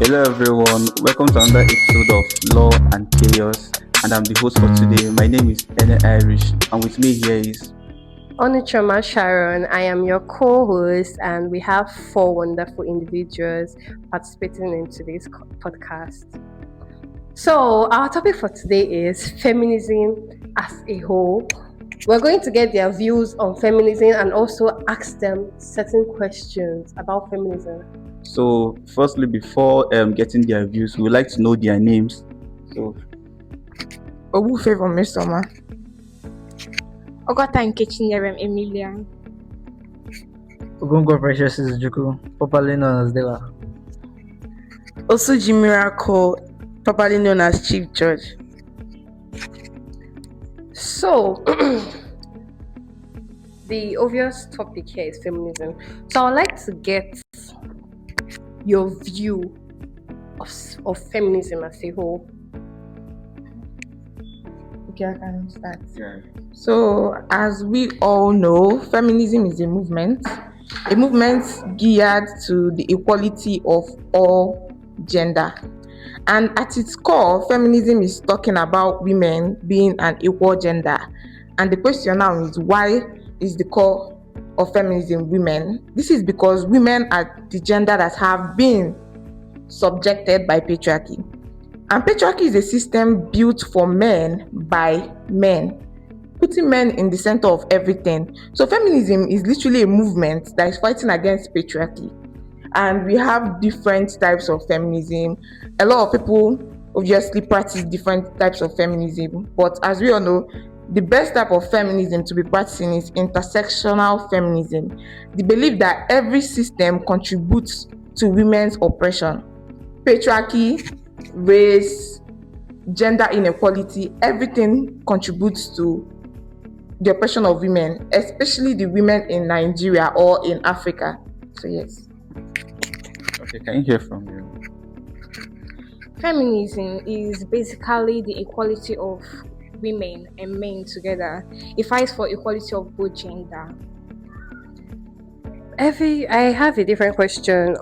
Hello everyone, welcome to another episode of Law and Chaos, and I'm the host for today. My name is Ene Irish, and with me here is Onichoma Sharon, I am your co-host, and we have four wonderful individuals participating in today's podcast. So, our topic for today is feminism as a whole. We're going to get their views on feminism and also ask them certain questions about feminism. so. Firstly, before getting their views, we would like to know their names. So, Obufe from Mesoma. Ogota Nkechi Nyerem Emilia. Ogongo Precious is Juku, popularly known as Dela. Osuji Miracle, popularly known as Chief Judge. So, the obvious topic here is feminism. So, I'd like to get your view of feminism as a whole. Okay, I can start. yeah. So, as we all know, feminism is a movement geared to the equality of all gender. And at its core, feminism is talking about women being an equal gender. And the question now is, why is the core of feminism women? This is because women are the gender that have been subjected by patriarchy. And patriarchy is a system built for men by men, putting men in the center of everything. So feminism is literally a movement that is fighting against patriarchy. And we have different types of feminism. A lot of people obviously practice different types of feminism, but as we all know, the best type of feminism to be practicing is intersectional feminism. The belief that every system contributes to women's oppression. Patriarchy, race, gender inequality, everything contributes to the oppression of women, especially the women in Nigeria or in Africa. So yes. Okay, can you hear from you? Feminism is basically the equality of women and men together. It fights for equality of both gender. I have a different question.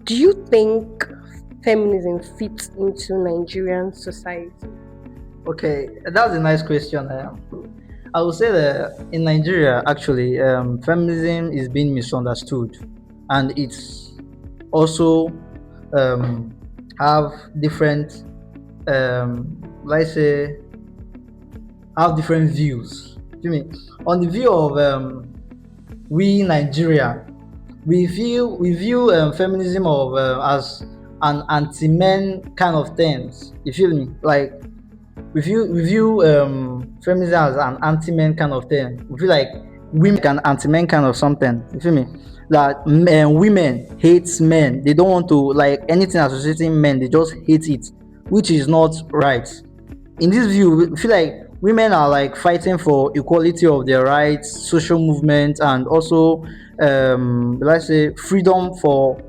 Do you think feminism fits into Nigerian society? Okay, that's a nice question. I would say that in Nigeria, actually, feminism is being misunderstood, and it's also have different, let's say, have different views. You mean on the view of we Nigeria, we view feminism of as an anti-men kind of things. You feel me? Like we view feminism as an anti-men kind of thing. We feel like women an anti-men kind of something. You feel me? That women hate men. They don't want to like anything associating men. They just hate it, which is not right. In this view, we feel like women are like fighting for equality of their rights, social movement, and also let's say freedom for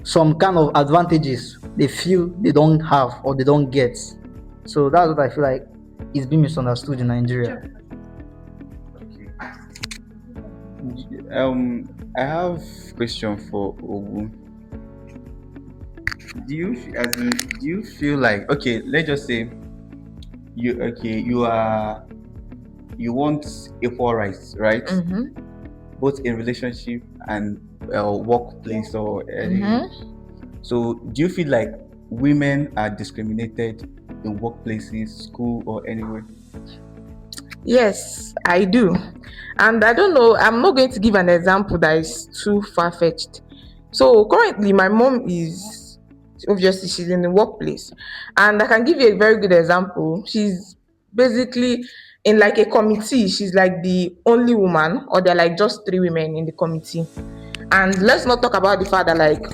some kind of advantages they feel they don't have or they don't get. So that's what I feel like is being misunderstood in Nigeria. I have question for Obu. Do you feel like, okay, let's just say you want equal rights, right? Mm-hmm. Both in relationship and workplace or any. So do you feel like women are discriminated in workplaces, school, or anywhere? Yes, I do. And I don't know, I'm not going to give an example that is too far-fetched. So currently my mom is obviously she's in the workplace. And I can give you a very good example. She's basically in like a committee. She's like the only woman, or there are like just three women in the committee. And let's not talk about the fact that like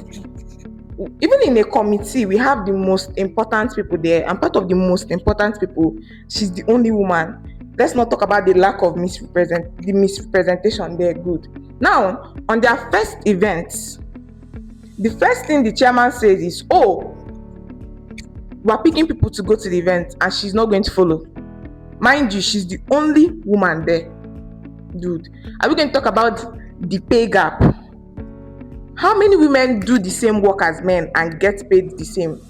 even in a committee we have the most important people there, and part of the most important people, she's the only woman. Let's not talk about the lack of misrepresentation there. Good. Now on their first events, the first thing the chairman says is, oh, we're picking people to go to the event and she's not going to follow. Mind you, she's the only woman there. Dude, are we going to talk about the pay gap? How many women do the same work as men and get paid the same?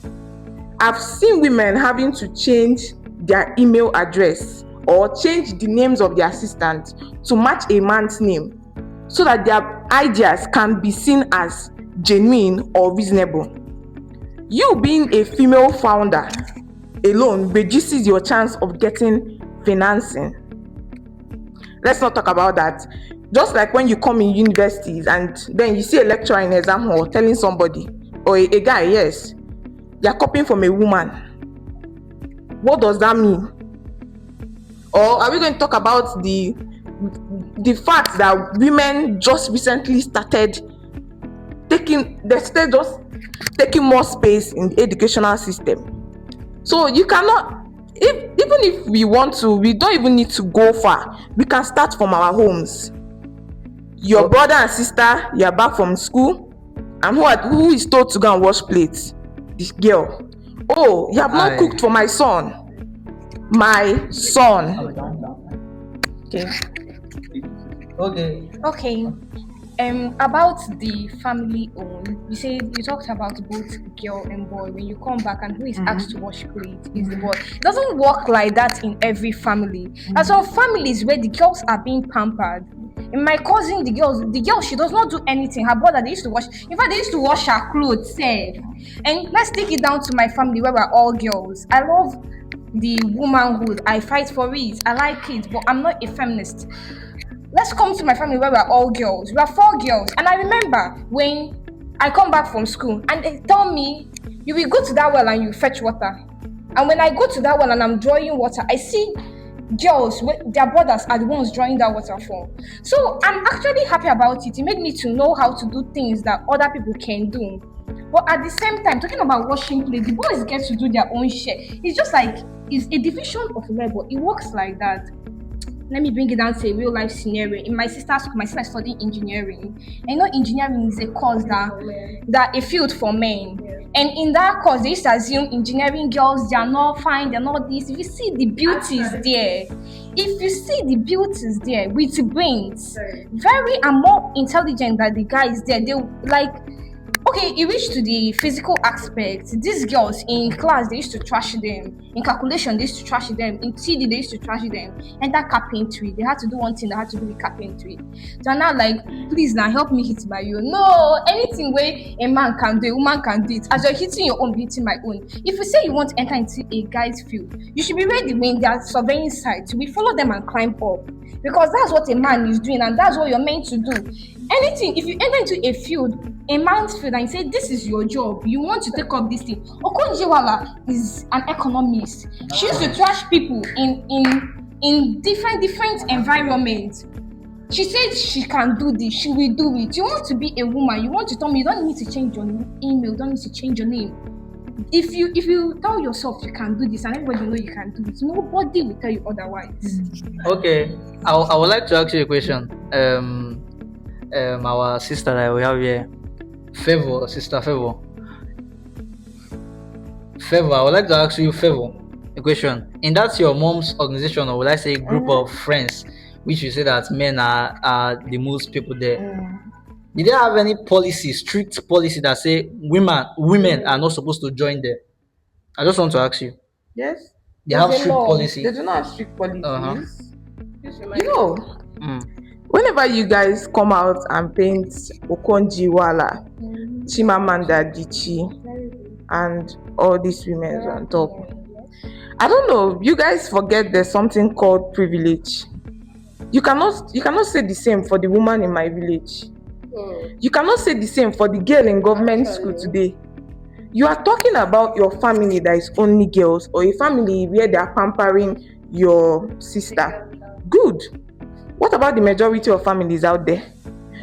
I've seen women having to change their email address or change the names of their assistants to match a man's name so that their ideas can be seen as genuine or reasonable. You being a female founder alone reduces your chance of getting financing. Let's not talk about that. Just like when you come in universities and then you see a lecturer in exam hall telling somebody, or a guy, yes, you're copying from a woman. What does that mean? Or are we going to talk about the fact that women just recently started taking more space in the educational system? So you cannot, even if we want to, we don't even need to go far. We can start from our homes. Your brother and sister, you are back from school, and who is told to go and wash plates? This girl. Oh, you have not cooked for my son. My son. Okay. Okay. About the family own, you talked about both girl and boy. When you come back and who is asked to wash plate is the boy. It doesn't work like that in every family. There's some families where the girls are being pampered. In my cousin, the girl, she does not do anything. Her brother, they used to wash. In fact, they used to wash her clothes, safe. And let's take it down to my family where we're all girls. I love the womanhood. I fight for it. I like it, but I'm not a feminist. Let's come to my family where we're all girls. We are 4 girls. And I remember when I come back from school and they tell me, you will go to that well and you fetch water. And when I go to that well and I'm drawing water, I see girls, their brothers are the ones drawing that water for. So I'm actually happy about it. It made me to know how to do things that other people can do. But at the same time, talking about washing plates, the boys get to do their own share. It's just like, it's a division of labor. It works like that. Let me bring it down to a real life scenario. In my sister's school, my sister is studying engineering. And you know, engineering is a course that a field for men. And in that course, they used to assume engineering girls, they are not fine, they're not this. If you see the beauties there, with brains, very and more intelligent than the guys there, they like. Okay, it reached to the physical aspect. These girls in class, they used to trash them. In calculation, they used to trash them. In TD, they used to trash them. And that carpentry, they had to do one thing, they had to do with carpentry. So I'm not like, please now help me hit by you. No, anything where a man can do, a woman can do it. As you're hitting your own, hitting my own. If you say you want to enter into a guy's field, you should be ready when they are surveying sites. We follow them and climb up. Because that's what a man is doing and that's what you're meant to do. Anything, if you enter into a field, a man's field, and you say this is your job, you want to take up this thing. Okonjiwala is an economist. She used to trash people in different environments. She said she can do this, she will do it. You want to be a woman, you want to tell me you don't need to change your email, you don't need to change your name. If you tell yourself you can do this and everybody know you can do it, nobody will tell you otherwise. Okay, I would like to ask you a question. Our sister that we have here, Sister Favor, I would like to ask you, Favor, a question. And that's your mom's organization, or would I say group of friends, which you say that men are the most people there. Did they have any strict policy that say women are not supposed to join there? I just want to ask you. Yes. They have strict policy. They do not have strict policies. You know, whenever you guys come out and paint Okonjiwala, Chimamanda Adichie, and all these women on top, I don't know, you guys forget there's something called privilege. You cannot say the same for the woman in my village. You cannot say the same for the girl in government school today. You are talking about your family that is only girls, or a family where they are pampering your sister. Good. What about the majority of families out there?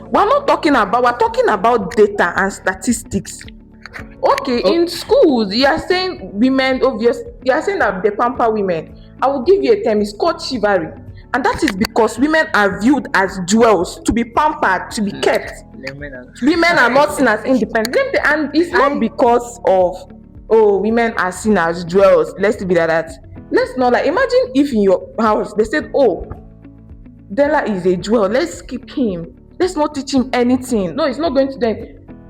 We're talking about data and statistics. Okay, in schools, you are saying women, obvious, you are saying that they pamper women. I will give you a term, it's called chivalry. And that is because women are viewed as jewels, to be pampered, to be kept. Women are not seen as independent. And it's not because of, women are seen as jewels. Let's be like that. Let's not like, imagine if in your house, they said, Della is a jewel, let's keep him. Let's not teach him anything. No, it's not going to them.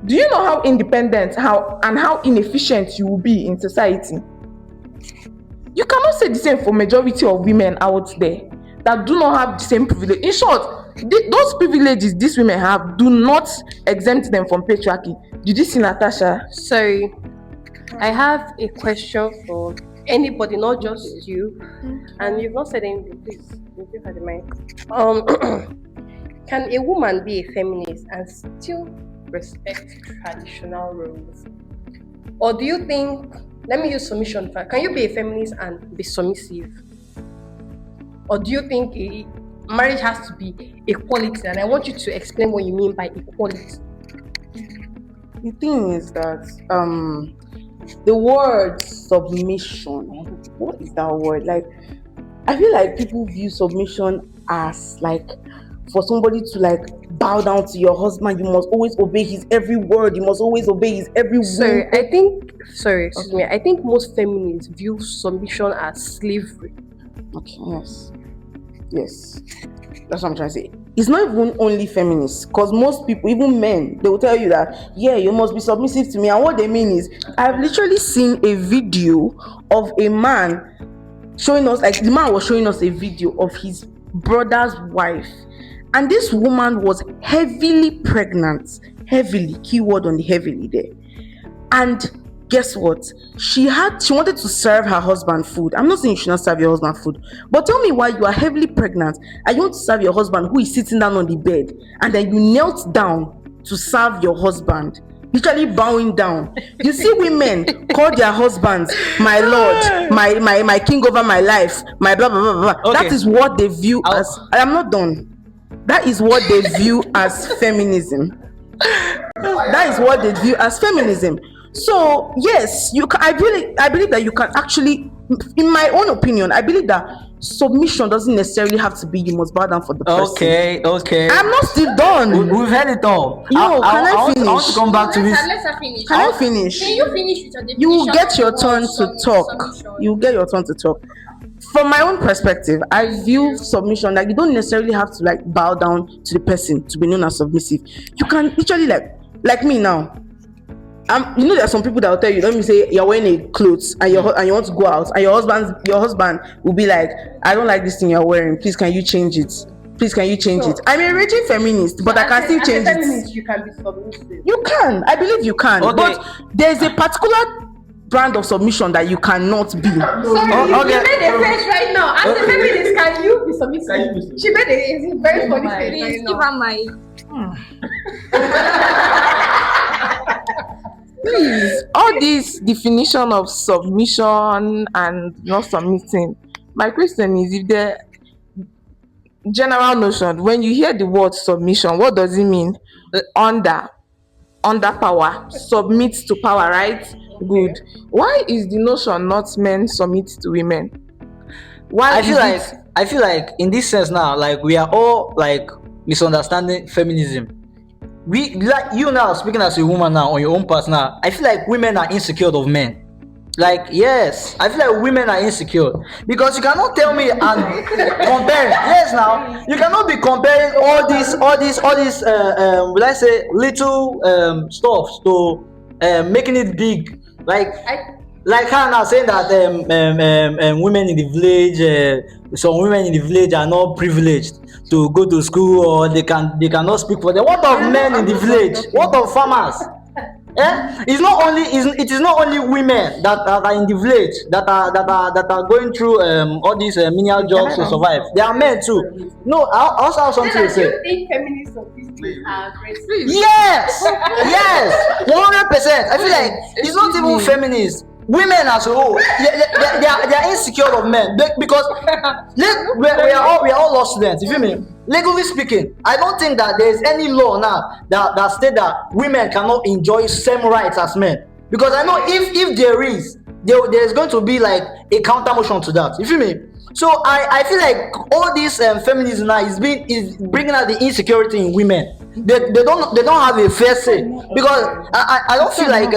Do you know how independent how inefficient you will be in society? You cannot say the same for majority of women out there that do not have the same privilege. In short, those privileges these women have do not exempt them from patriarchy. Did you see Natasha? Sorry, I have a question for anybody, not just you. And you've not said anything. Please, you have the mic. Can a woman be a feminist and still respect traditional roles? Or do you think, let me use submission first. Can you be a feminist and be submissive? Or do you think marriage has to be equality? And I want you to explain what you mean by equality. The thing is that the word submission, what is that word? Like, I feel like people view submission as like for somebody to like bow down to your husband. You must always obey his every word. You must always obey his every Sorry, word. excuse me. I think most feminists view submission as slavery. Okay, yes, that's what I'm trying to say. It's not even only feminists, because most people, even men, they will tell you that, yeah, you must be submissive to me. And what they mean is, I've literally seen a video of a man showing us, like the man was showing us a video of his brother's wife, and this woman was heavily pregnant, heavily, keyword on the heavily there. And guess what? She wanted to serve her husband food. I'm not saying you should not serve your husband food, but tell me why you are heavily pregnant and you want to serve your husband who is sitting down on the bed, and then you knelt down to serve your husband, literally bowing down. You see women call their husbands my lord, my king over my life, my blah blah blah blah. Okay. That is what they view as. I'm not done. That is what they view as feminism. That is what they view as feminism. So yes, you can. I believe that you can actually, in my own opinion, I believe that submission doesn't necessarily have to be you must bow down for the person. Okay. I'm not still done. We've heard it all. No, can I want finish? to come back to this. Let her finish. Can I finish? Can you finish with your definition? You will get your of turn what to talk. submission? You will get your turn to talk. From my own perspective, I view submission like you don't necessarily have to like bow down to the person to be known as submissive. You can literally like me now. You know, there are some people that will tell you, let me say you're wearing a clothes and you want to go out, and your husband will be like, I don't like this thing you're wearing. Please, can you change it? Please, can you change it? I'm a raging feminist, but I can still change as a it. feminist, you can be submissive. You can. I believe you can. Okay. But there's a particular brand of submission that you cannot be. Sorry, okay. you made a face right now. As a feminist, can you be submissive? She made a very funny face Please right give now. her my. Please, all this definition of submission and not submitting. My question is, if the general notion, when you hear the word submission, what does it mean? Under power, submit to power, right? Good. Why is the notion not men submit to women? Why I is feel like in this sense now, like we are all like misunderstanding feminism. We, like you now speaking as a woman now on your own part now, I feel like women are insecure of men. Like, yes, I feel like women are insecure because you cannot tell me and compare. Yes, now you cannot be comparing all this will I say little stuff to making it big. Like her now saying that women in the village, some women in the village are not privileged to go to school, or they cannot speak for them. What of men in the village? What of farmers? It is not only women that are in the village that are going through all these menial jobs to survive. There are men too. No, I also have something to say. Do you think feminists of this day are aggressive? Yes, 100%. I feel like it's not even feminist. Women as a whole, they are insecure of men because we are all law students. You feel me? Legally speaking, I don't think that there is any law now that state that women cannot enjoy same rights as men. Because I know if there is going to be like a counter motion to that. You feel me? So I feel like all this feminism now is bringing out the insecurity in women. They don't have a fair say, because I don't feel like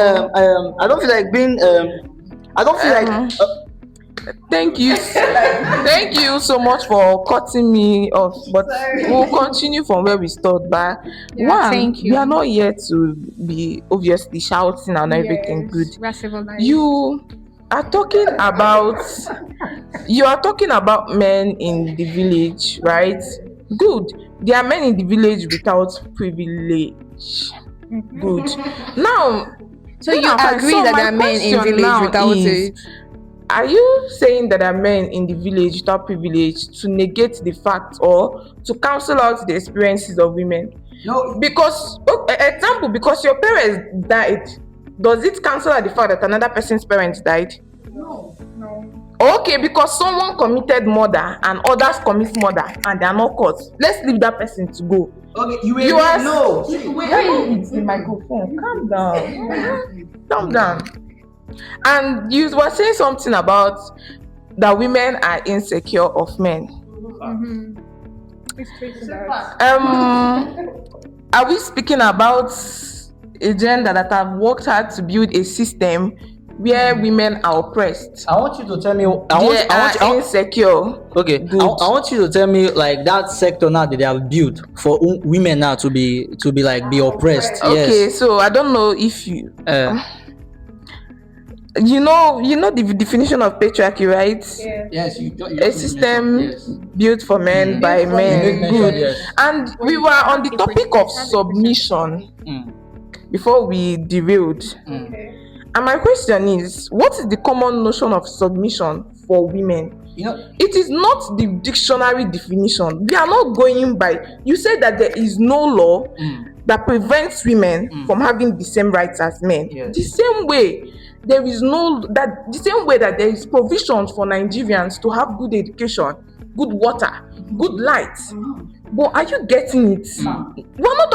Thank you. Thank you so much for cutting me off. But we'll continue from where we stopped. But thank you. we are not here to be obviously shouting and everything good. We are civilized. You are talking about men in the village, right? Good. There are men in the village without privilege. Good. Now, So you agree that there are men in village without it? Are you saying that there are men in the village without privilege to negate the fact or to cancel out the experiences of women? No. Because, example, because your parents died, does it cancel out the fact that another person's parents died? No. Okay, because someone committed murder and others commit murder and they are not caught. Let's leave that person to go. Okay, You are no. Wait, the microphone. Calm down. And you were saying something about that women are insecure of men. Are we speaking about a gender that have worked hard to build a system where women are oppressed? I want you to tell me. Insecure. Okay. Good. I want you to tell me like that sector now that they have built for women now to be oppressed. Okay, Yes. so I don't know if you. You know the definition of patriarchy, right? Yes. A system built for men by men. Good. Yes. And we were on the topic of submission before we derailed. And my question is, what is the common notion of submission for women? It is not the dictionary definition. We are not going by. You said that there is no law that prevents women from having the same rights as men. Yes. The same way that there is provisions for Nigerians to have good education, good water, good light. But are you getting it? We're not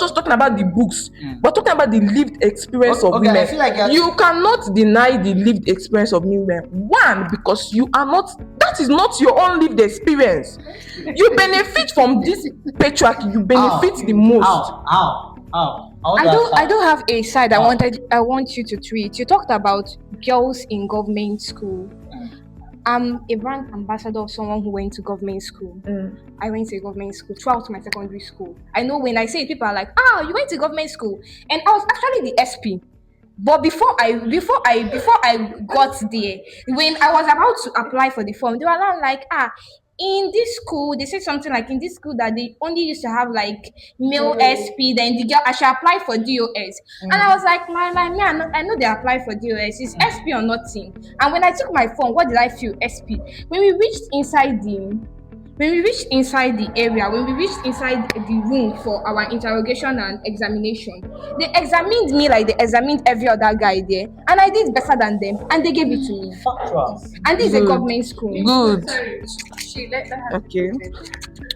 just talking about the books. We're talking about the lived experience of women. I feel like you cannot deny the lived experience of women. One, because that is not your own lived experience. You benefit from this patriarchy. You benefit the most. How? I don't have a side I want you to treat. You talked about girls in government school. I'm a brand ambassador of someone who went to government school. I went to a government school throughout my secondary school. I know when I say it, people are like, you went to government school. And I was actually the SP. But before I got there, when I was about to apply for the form, they were not like, in this school, they said something like in this school that they only used to have like male SP, then the girl I should apply for DOS. And I was like, I know they apply for DOS, it's SP or nothing. And when I took my form, what did I feel? SP. When we reached inside the area, when we reached inside the room for our interrogation and examination, they examined me like they examined every other guy there, and I did better than them, and they gave it to me. Factual. And this is a government school. Good.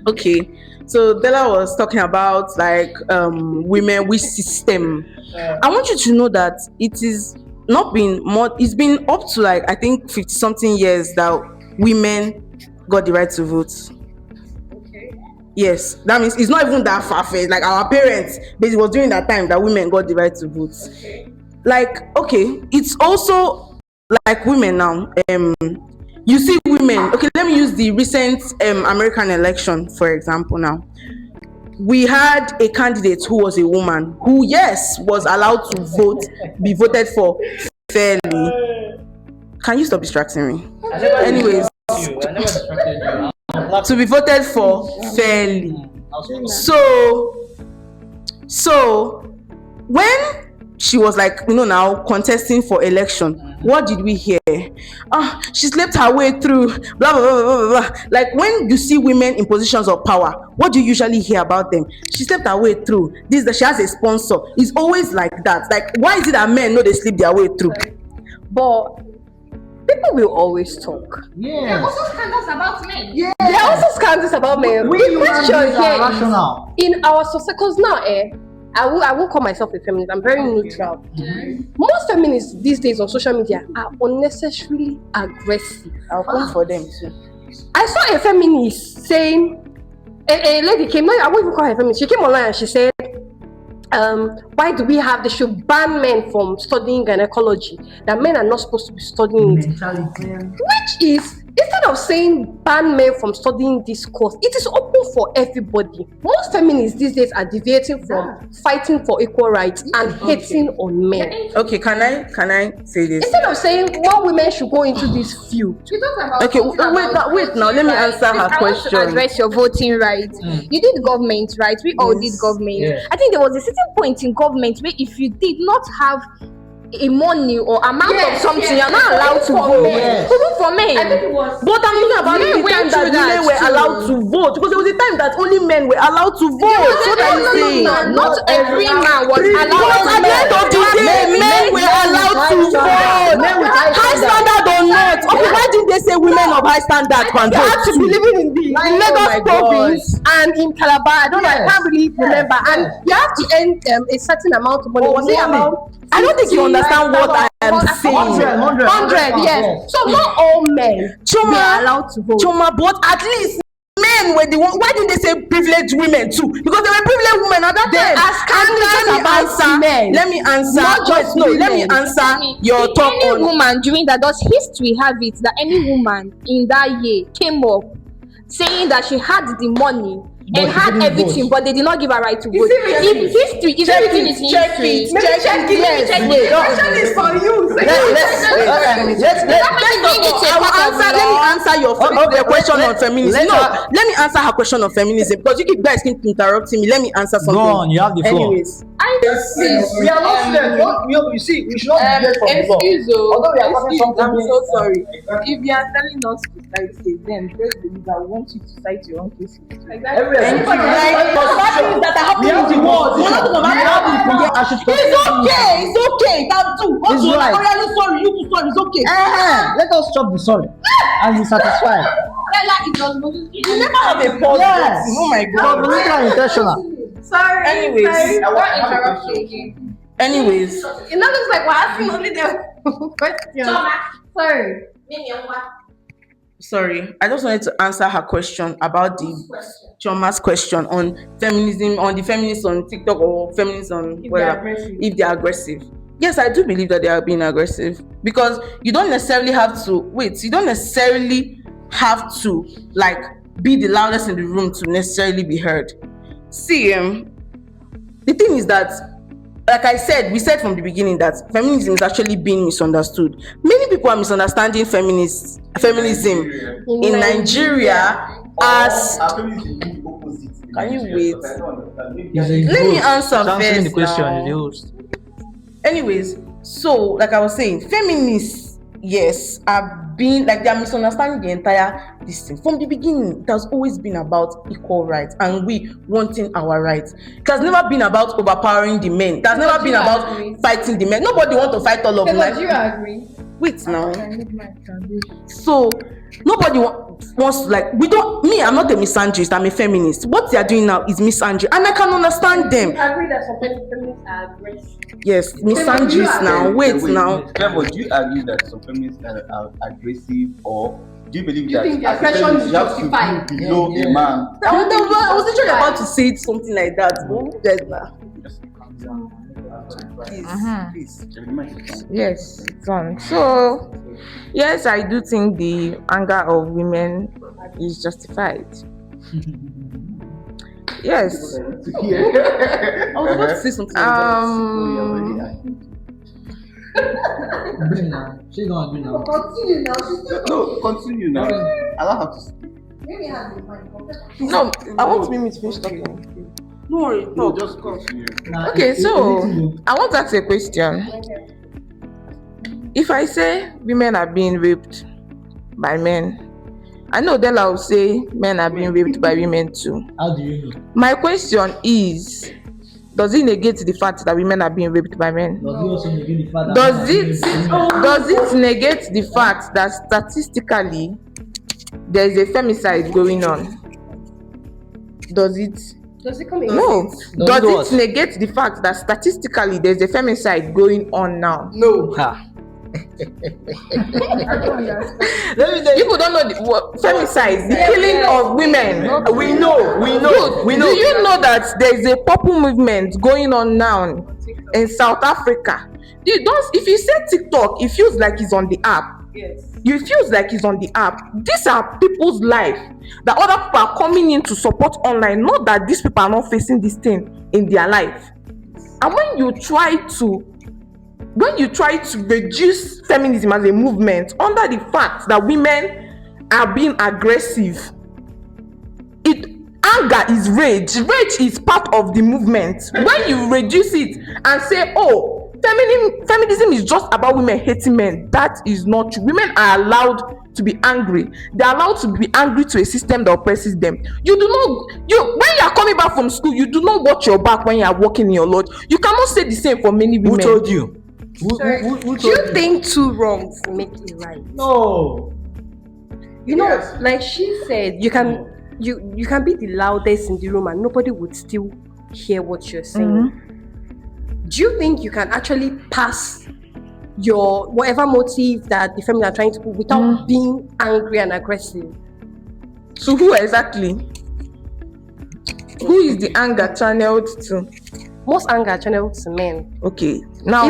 Okay. So Bella was talking about like women with system. I want you to know that it is not been more. It's been up to like I think 50 something years that women got the right to vote. Yes, that means it's not even that far-fetched. Like our parents, but it was during that time that women got the right to vote. Like, okay, it's also like women now. You see women. Okay, let me use the recent American election for example. Now, we had a candidate who was a woman who, yes, was allowed to be voted for fairly. Can you stop distracting me? Anyways. I never distracted you. To be voted for fairly. So when she was like, now contesting for election, what did we hear? She slept her way through, blah, blah, blah, blah, blah. Like when you see women in positions of power, what do you usually hear about them? She slept her way through. She has a sponsor. It's always like that. Like, why is it that men know they sleep their way through? But people will always talk. Yeah. There are also scandals about men. There are also scandals about men. The question here is, in our society, because now, I won't call myself a feminist. I'm very neutral. Most feminists these days on social media are unnecessarily aggressive. I'll come for them too. I saw a feminist saying, a lady came, I won't even call her feminist. She came online and she said, why do we have they should ban men from studying gynecology? That men are not supposed to be studying it. Which is, instead of saying ban men from studying this course, it is open for everybody. Most feminists these days are deviating from fighting for equal rights and hating on men. Okay, can I say this? Instead of saying more women should go into this field. You talk about Okay, wait now. Let me answer her question. I want to address your voting rights. You did government, right? We all did government. Yeah. I think there was a certain point in government where if you did not have a money or amount of something, you're not allowed to vote. Yes. Even for men. I think it was. But I'm talking about Men the went time that through that women were too. allowed to vote, because there was a time that only men were allowed to vote. What are you saying? Not every man was Because at allowed. the end of the day, men were allowed to vote. High standard or not. Okay, why didn't they say women of high standard can You have to be vote? living in the in Lagos my province and in Calabar. I don't know, I Yes. can't really remember. And you have to earn a certain amount of money. Oh, was it about I don't think you understand what I am saying. 100, yes. So not all men Choma, were allowed to vote. Choma, but at least men were the one. Why didn't they say privileged women too? Because there were privileged women at that They time. are scandalous about men. Let me answer. Not just No, let me women. answer your talk Any on. woman during that, does history have it that any woman in that year came up saying that she had the money But and she had didn't everything, vote. but they did not give her right to vote? it written? If history is Check everything it, is in check history. it, check it. Yes. check Wait, it. don't- Question is for you. Answer your question on feminism. let No, her- let me answer her question on feminism, because you keep guys keep interrupting me. Let me answer something. Go on, you have the floor. Anyways, We are not students. You see, we should not deviate from the law. Although we are talking something. I'm so sorry. If you are telling us to cite case, then first believe I want you to cite your own cases. Everywhere. thank you. Like, bad things that are We happening have in the the world. world. We're not talking about We have the bad power. things. I should It's okay. That too. It's right. Oh, yeah, sorry. You too sorry. It's okay. Let us chop the sorry and be satisfied. You never have a pause. Yes. Oh my But god. we are intentional. Sorry. Anyways. Don't interrupt me again. Anyways, It now looks like we're asking only them questions. Sorry. sorry. I just wanted to answer her question about the Choma's question on feminism, on the feminists on TikTok or feminists on whatever. If they're aggressive. Yes, I do believe that they are being aggressive, because you don't necessarily have to wait. You don't necessarily have to like be the loudest in the room to necessarily be heard. See, the thing is that, like I said, we said from the beginning that feminism is actually being misunderstood. Many people are misunderstanding feminism in Nigeria as. Can you wait? Let me answer Answering the first question, now. the host. Anyways, so like I was saying, feminists, yes, are being like they are misunderstanding the entire this thing. From the beginning, it has always been about equal rights and we wanting our rights. It has never been about overpowering the men. It has never been about fighting the men. Nobody wants to fight all of them. Do you agree? Wait now. So nobody wants to, like, we don't. Me, I'm not a misandrist. I'm a feminist. What they are doing now is misandry, and I can understand them. I agree that some feminists are aggressive. Yes, misandrist now. Wait now. Clever, do you agree that some feminists are aggressive, or do you believe Do you that think the as a aggression feminist is you have to justified? be below a man? I was literally about to say something like that. But there's that. Please, please. Yes, it's on. So, yes, I do think the anger of women is justified. Yes. I was about to say something like Agree now. She don't agree now. No, continue now. Allow her to speak. no, I want Mimi to finish talking. No worry, No, talk. just continue. Okay, so I want to ask a question. If I say women are being raped by men, I know Della will say men are being raped by women too. How do you know? My question is, does it negate the fact that women are being raped by men? Does he also negate the fact that Does it negate the fact that statistically there is a femicide going on? Does it? Does it come in? No. Does it Does it negate the fact that statistically there is a femicide going on now? No. Ha. Let me tell you. People don't know what femicide, the killing of women. We know. Do you know that there is a purple movement going on now in South Africa? You don't. If you say TikTok, it feels like it's on the app. Yes. You feels like it's on the app. These are people's life that other people are coming in to support online. Not that these people are not facing this thing in their life. And when you try to reduce feminism as a movement under the fact that women are being aggressive, anger is rage. Rage is part of the movement. When you reduce it and say, oh, feminism is just about women hating men, that is not true. Women are allowed to be angry. They are allowed to be angry to a system that oppresses them. When you are coming back from school, you do not watch your back when you are walking in your lodge. You cannot say the same for many women. Who told you? Who Do you think two wrongs make it right? No. You know, like she said, you can be the loudest in the room and nobody would still hear what you're saying. Do you think you can actually pass your whatever motive that the family are trying to put without being angry and aggressive? So who exactly? Who is the anger channeled to? Most anger channeled to men. Okay. Now,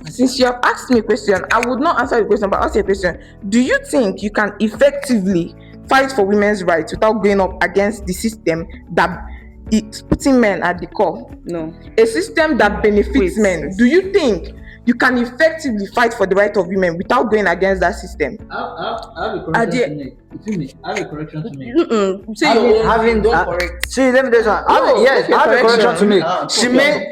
since you have asked me a question, I would not answer the question, but ask you a question. Do you think you can effectively fight for women's rights without going up against the system that it's putting men at the core? No. A system that benefits men. Do you think you can effectively fight for the right of women without going against that system? I have a correction to make. Excuse me. I have a correction to make. Don't correct. See, let me tell you something. Yes, I have a correction to make.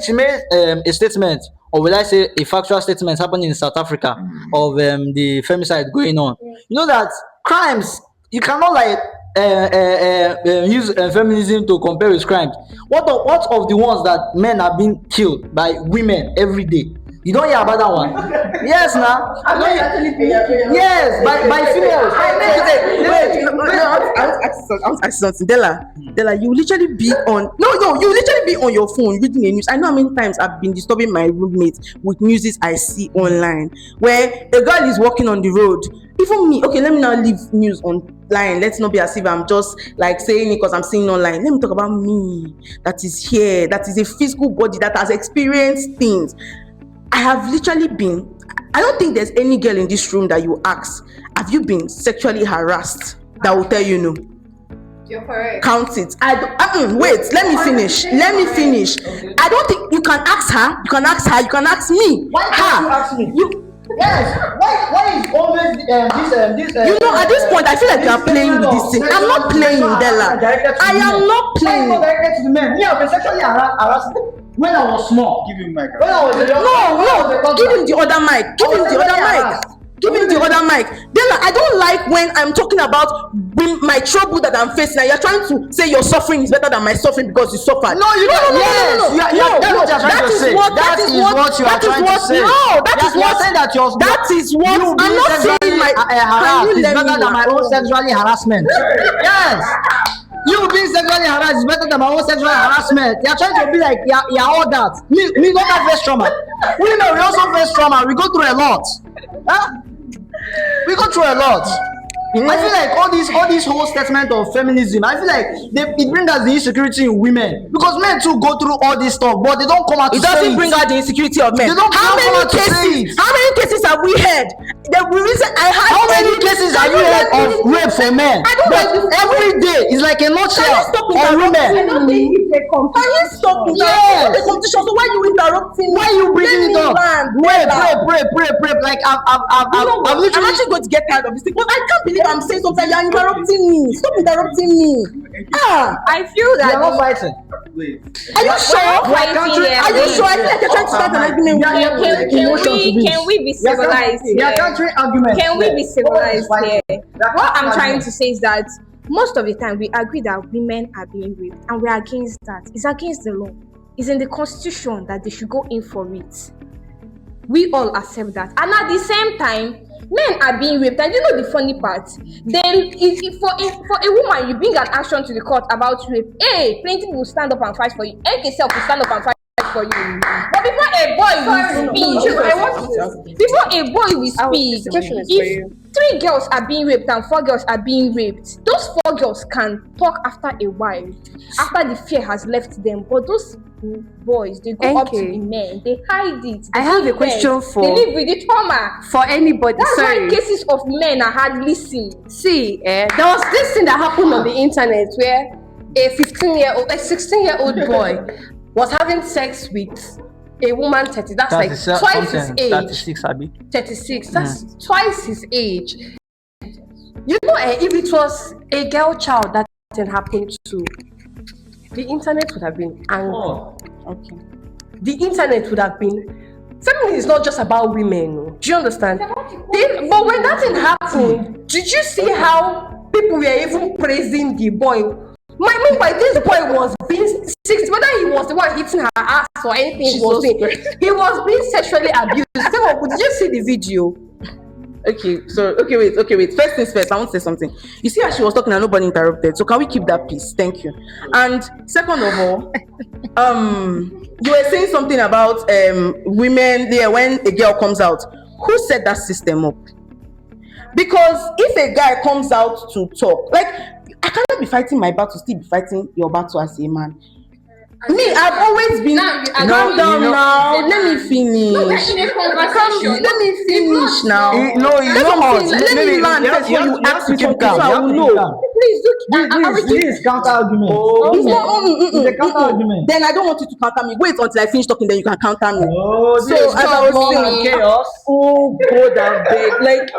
She made a statement, or will I say a factual statement happening in South Africa of the femicide going on. You know that crimes, you cannot use feminism to compare with crimes. What of the ones that men are being killed by women every day? You don't hear about that one? Yes, now. Yes, by females. I want to ask something. Della, you literally be on. You literally be on your phone reading the news. I know how many times I've been disturbing my roommates with news I see online, where a girl is walking on the road. Even me, okay, let me not leave news online. Let's not be as if I'm just like saying it because I'm seeing online. Let me talk about me that is here, that is a physical body that has experienced things. I have literally been. I don't think there's any girl in this room that you ask, have you been sexually harassed? That will tell you no. You're correct. Count it. Wait, let me finish. Okay. I don't think you can ask her. You can ask me. Why can't you ask me? Yes. Why is always this? You know, at this point, I feel like you are playing with this thing. I'm not playing, Della. I am not playing. Why directed to the men? Me, I've been sexually harassed when I was small. Give him mic. When I was young. No. Give him the other mic. Give him the other mic. Della, I don't like when I'm talking about my trouble that I'm facing and you're trying to say your suffering is better than my suffering because you suffered. No. That's what you're trying to say. That is what you are trying to say. No, that is what I'm not saying my harassed is better than my own sexually harassment. Yes. You being sexually harassed is better than my own sexual harassment. You're trying to be like you're all that. Me not that face trauma. We also face trauma. We go through a lot. Huh? We go through a lot. I feel like all this whole statement of feminism, I feel like it brings us the insecurity in women because men too go through all this stuff, but they don't come out. It doesn't bring out the insecurity of men. How many cases have we had? How many cases have you heard of rape for men? But every day is like a nutshell on women. I don't think it's a competition. Can you stop it? Yes. It's a competition. So why are you interrupting? Why are you bringing it up? Rape. Like I'm actually going to get tired of this thing. But I can't believe I'm saying something. You're interrupting me. Stop interrupting me. I feel that you're not fighting. Are you sure? Are you sure? I feel like you're trying to start an argument. Can we be civilized here? Can we be civilized here? What I'm trying to say is that most of the time we agree that women are being raped and we're against that. It's against the law. It's in the constitution that they should go in for it. We all accept that. And at the same time, men are being raped. And you know the funny part? Then for a woman, you bring an action to the court about rape. Plenty people stand up and fight for you. AK self will stand up and fight for for you. But before a boy will speak, before a boy will speak, This question is for if you. 3 girls are being raped and 4 girls are being raped, those 4 girls can talk after a while, after the fear has left them. But those boys, they go up to Okay. the men, they hide it. They I have keep a question it. for- They live with the trauma. For anybody, That's sorry. why cases of men are hardly seen. See, there was this thing that happened on the internet where a 16-year-old boy was having sex with a woman 30. That's like twice his age. 36, Abby. 36. That's twice his age. You know, if it was a girl child that thing happened to, the internet would have been angry. Okay. The internet would have been. Feminism is not just about women. No. Do you understand? But when that thing happened, did you see how people were even praising the boy? Meanwhile, this boy was being 60, whether he was the one hitting her ass or anything he was doing, he was being sexually abused. Did you see the video? Okay, so okay, wait. First things first, I want to say something. You see how she was talking and nobody interrupted. So can we keep that peace? Thank you. And second of all, you were saying something about women there when a girl comes out. Who set that system up? Because if a guy comes out to talk, like I cannot be fighting my battle, still be fighting your battle as a man. Me, I've always been. Calm down now. Let me finish. Let me finish now. No, you know what? Let me land first before you ask me something so I will know. Please do. This is counter argument. It's not. It's a counter argument. Then I don't want you to counter me. Wait until I finish talking, then you can counter me. Oh, So as I was saying, chaos. oh God, I'm big. Like